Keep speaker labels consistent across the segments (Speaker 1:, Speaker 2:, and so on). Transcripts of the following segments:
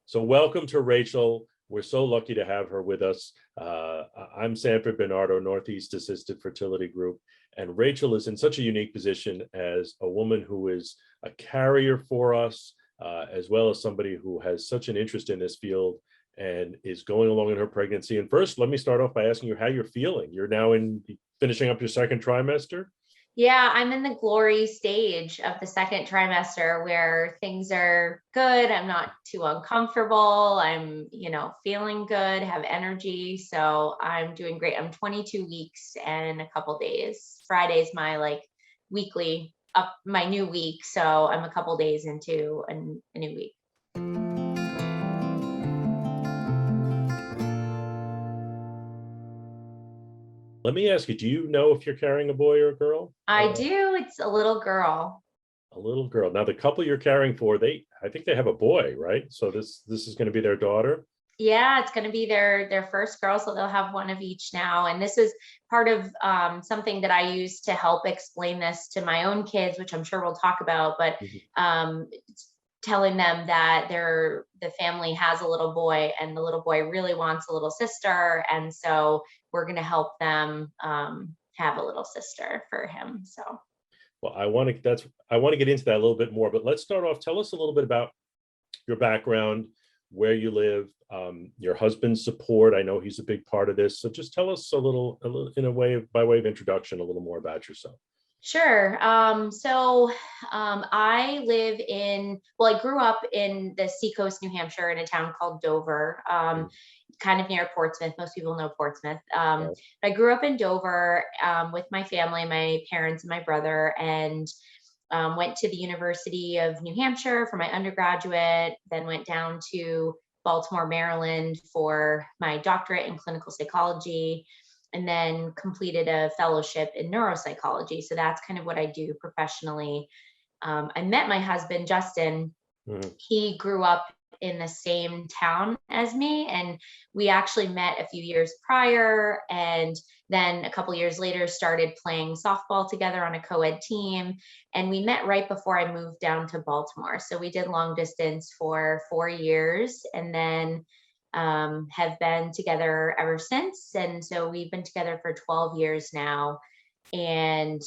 Speaker 1: So welcome to Rachel. We're so lucky to have her with us. I'm Sanford Benardo, Northeast Assisted Fertility Group. And Rachel is in such a unique position as a woman who is a carrier for us, as well as somebody who has such an interest in this field and is going along in her pregnancy. And first, let me start off by asking you how you're feeling. You're now finishing up your second trimester.
Speaker 2: Yeah, I'm in the glory stage of the second trimester where things are good. I'm not too uncomfortable. I'm, feeling good, have energy. So I'm doing great. I'm 22 weeks and a couple days. Friday's my weekly my new week. So I'm a couple days into a new week.
Speaker 1: Let me ask you, do you know if you're carrying a boy or a girl?
Speaker 2: I do. It's a little girl.
Speaker 1: A little girl. Now, the couple you're caring for, I think they have a boy, right? So this is going to be their daughter.
Speaker 2: Yeah, it's going to be their first girl, so they'll have one of each now. And this is part of something that I use to help explain this to my own kids, which I'm sure we'll talk about. But telling them that the family has a little boy, and the little boy really wants a little sister, and so we're going to help them have a little sister for him. So.
Speaker 1: Well, I want to get into that a little bit more, but let's start off. Tell us a little bit about your background, where you live, your husband's support. I know he's a big part of this. So just tell us a little by way of introduction, a little more about yourself.
Speaker 2: Sure. I grew up in the seacoast, New Hampshire, in a town called Dover, kind of near Portsmouth. Most people know Portsmouth. I grew up in Dover with my family, my parents and my brother, and went to the University of New Hampshire for my undergraduate, then went down to Baltimore, Maryland for my doctorate in clinical psychology, and then completed a fellowship in neuropsychology. So that's kind of what I do professionally. I met my husband, Justin. He grew up in the same town as me, and we actually met a few years prior, and then a couple years later started playing softball together on a co-ed team, and we met right before I moved down to Baltimore. So we did long distance for 4 years, and then have been together ever since. And so we've been together for 12 years now. And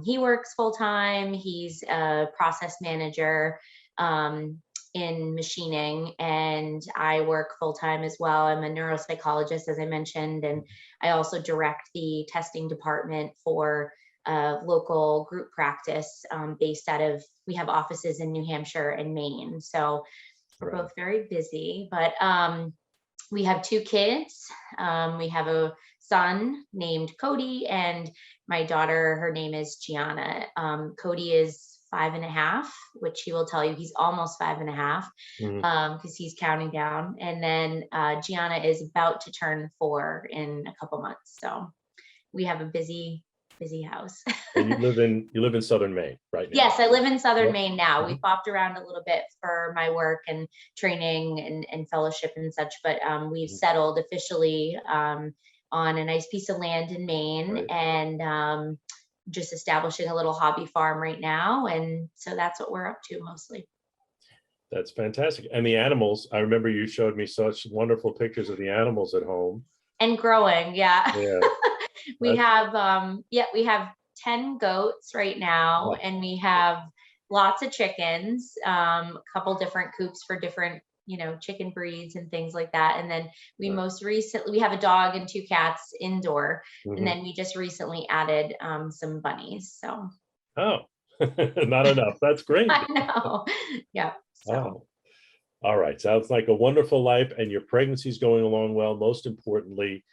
Speaker 2: he works full time. He's a process manager in machining, and I work full time as well. I'm a neuropsychologist, as I mentioned, and I also direct the testing department for local group practice based we have offices in New Hampshire and Maine. So we're both very busy, but we have 2 kids. We have a son named Cody, and my daughter, her name is Gianna. Cody is 5.5, which he will tell you he's almost 5.5 because he's counting down. And then Gianna is about to turn 4 in a couple months. So we have a busy house.
Speaker 1: And you live in Southern Maine right now?
Speaker 2: Yes, I live in Southern Maine now. We've bopped around a little bit for my work and training and fellowship and such, but we've settled officially on a nice piece of land in Maine, and just establishing a little hobby farm right now. And so that's what we're up to mostly.
Speaker 1: That's fantastic. And the animals, I remember you showed me such wonderful pictures of the animals at home.
Speaker 2: And growing, yeah. We have 10 goats right now, and we have lots of chickens, a couple different coops for different, chicken breeds and things like that. And then we we have a dog and 2 cats indoor, and then we just recently added some bunnies. So.
Speaker 1: Oh, not enough. That's great.
Speaker 2: I know. Yeah. So.
Speaker 1: Oh. All right. Sounds like a wonderful life, and your pregnancy is going along well. Most importantly,